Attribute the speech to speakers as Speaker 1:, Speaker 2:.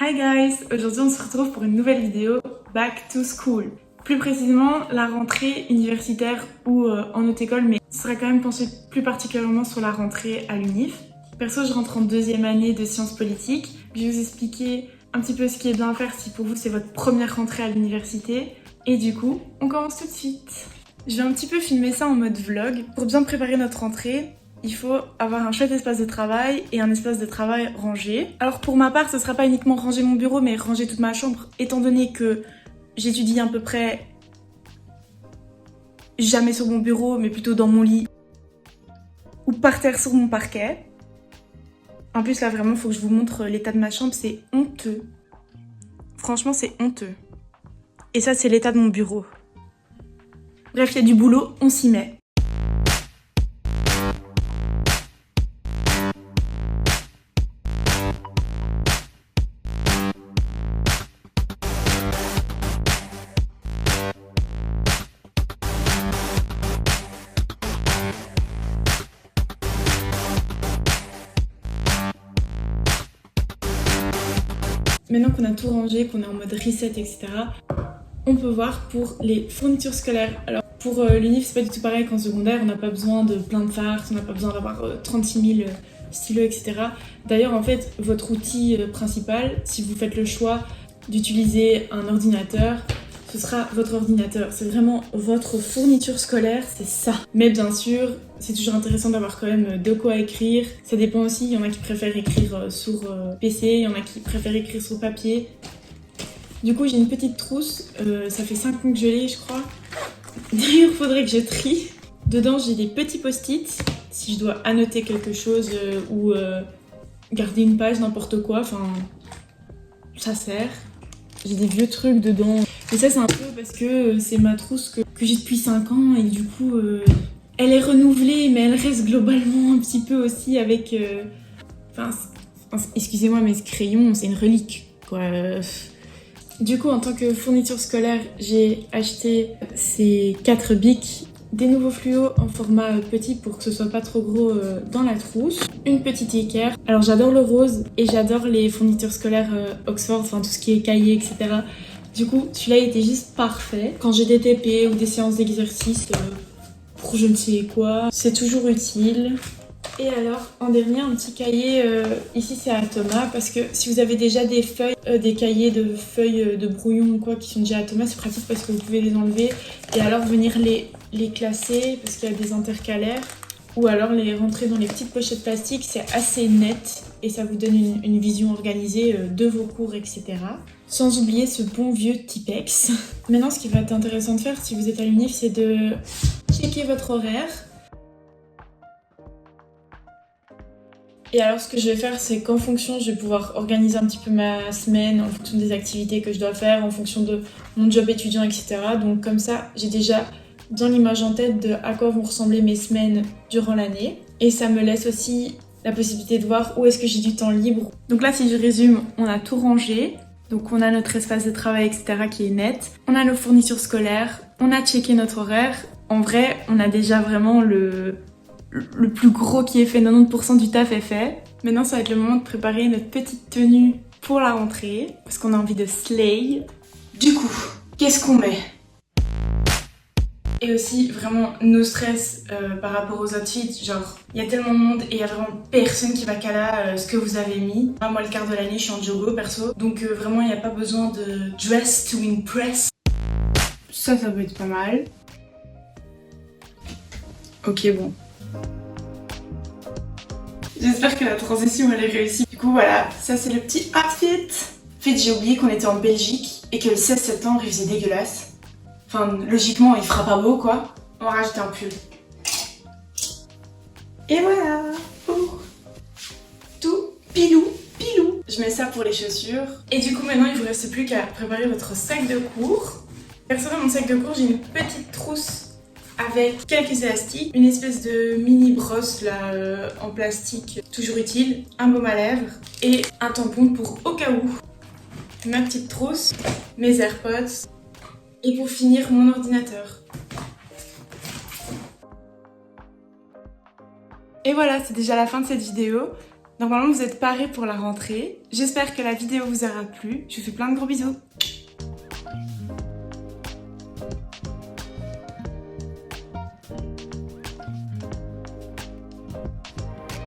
Speaker 1: Hi guys! Aujourd'hui on se retrouve pour une nouvelle vidéo Back to School. Plus précisément la rentrée universitaire ou en autre école, mais ce sera quand même pensé plus particulièrement sur la rentrée à l'UNIF. Perso, je rentre en deuxième année de sciences politiques. Je vais vous expliquer un petit peu ce qui est bien à faire si pour vous c'est votre première rentrée à l'université. Et du coup, on commence tout de suite. Je vais un petit peu filmer ça en mode vlog. Pour bien préparer notre rentrée, il faut avoir un chouette espace de travail et un espace de travail rangé. Alors pour ma part, ce sera pas uniquement ranger mon bureau, mais ranger toute ma chambre, étant donné que j'étudie à peu près jamais sur mon bureau, mais plutôt dans mon lit ou par terre sur mon parquet. En plus là vraiment, faut que je vous montre l'état de ma chambre, c'est honteux. Franchement, c'est honteux. Et ça, c'est l'état de mon bureau. Bref, il y a du boulot, on s'y met. Maintenant qu'on a tout rangé, qu'on est en mode reset, etc., on peut voir pour les fournitures scolaires. Alors pour l'UNIF, c'est pas du tout pareil qu'en secondaire, on n'a pas besoin de plein de farces, on n'a pas besoin d'avoir 36 000 stylos, etc. D'ailleurs, en fait, votre outil principal, si vous faites le choix d'utiliser un ordinateur, ce sera votre ordinateur. C'est vraiment votre fourniture scolaire, c'est ça. Mais bien sûr, c'est toujours intéressant d'avoir quand même de quoi écrire. Ça dépend aussi, il y en a qui préfèrent écrire sur PC, il y en a qui préfèrent écrire sur papier. Du coup, j'ai une petite trousse, ça fait 5 ans que je l'ai, je crois. D'ailleurs, il faudrait que je trie. Dedans, j'ai des petits post-it, si je dois annoter quelque chose ou garder une page, n'importe quoi, enfin, ça sert. J'ai des vieux trucs dedans. Et ça, c'est un peu parce que c'est ma trousse que j'ai depuis 5 ans et du coup, elle est renouvelée, mais elle reste globalement un petit peu aussi avec... Enfin, excusez-moi, mais ce crayon, c'est une relique, quoi. Du coup, en tant que fourniture scolaire, j'ai acheté ces 4 bics, des nouveaux fluos en format petit pour que ce soit pas trop gros dans la trousse, une petite équerre. Alors j'adore le rose et j'adore les fournitures scolaires Oxford, enfin tout ce qui est cahier, etc. Du coup, celui-là était juste parfait. Quand j'ai des TP ou des séances d'exercice pour je ne sais quoi, c'est toujours utile. Et alors, en dernier, un petit cahier, ici c'est à Thomas, parce que si vous avez déjà des feuilles, des cahiers de feuilles de brouillon ou quoi qui sont déjà à Thomas, c'est pratique parce que vous pouvez les enlever et alors venir les classer parce qu'il y a des intercalaires ou alors les rentrer dans les petites pochettes plastiques, c'est assez net et ça vous donne une vision organisée de vos cours, etc. Sans oublier ce bon vieux Tipex. Maintenant, ce qui va être intéressant de faire si vous êtes à l'UNIF, c'est de checker votre horaire. Et alors ce que je vais faire, c'est qu'en fonction, je vais pouvoir organiser un petit peu ma semaine en fonction des activités que je dois faire, en fonction de mon job étudiant, etc. Donc comme ça, j'ai déjà bien l'image en tête de à quoi vont ressembler mes semaines durant l'année. Et ça me laisse aussi la possibilité de voir où est-ce que j'ai du temps libre. Donc là, si je résume, on a tout rangé. Donc on a notre espace de travail, etc. qui est net. On a nos fournitures scolaires. On a checké notre horaire. En vrai, on a déjà vraiment le plus gros qui est fait, 90% du taf est fait. Maintenant, ça va être le moment de préparer notre petite tenue pour la rentrée, parce qu'on a envie de slay. Du coup, qu'est-ce qu'on met? Et aussi, vraiment, no stress par rapport aux outfits. Genre, il y a tellement de monde et il y a vraiment personne qui va caler ce que vous avez mis. Moi, le quart de l'année, je suis en jogo, perso. Donc vraiment, il n'y a pas besoin de dress to impress. Ça peut être pas mal. Ok, bon. J'espère que la transition elle est réussie. Du coup voilà, ça c'est le petit outfit. En fait j'ai oublié qu'on était en Belgique et que le 16 septembre il faisait dégueulasse. Enfin logiquement il fera pas beau quoi. On va rajouter un pull. Et voilà pour tout pilou. Je mets ça pour les chaussures. Et du coup maintenant il vous reste plus qu'à préparer votre sac de cours. Perso dans mon sac de cours j'ai une petite trousse avec quelques élastiques, une espèce de mini brosse là en plastique toujours utile, un baume à lèvres et un tampon pour au cas où, ma petite trousse, mes AirPods et pour finir mon ordinateur. Et voilà, c'est déjà la fin de cette vidéo. Normalement, vous êtes parés pour la rentrée. J'espère que la vidéo vous aura plu. Je vous fais plein de gros bisous.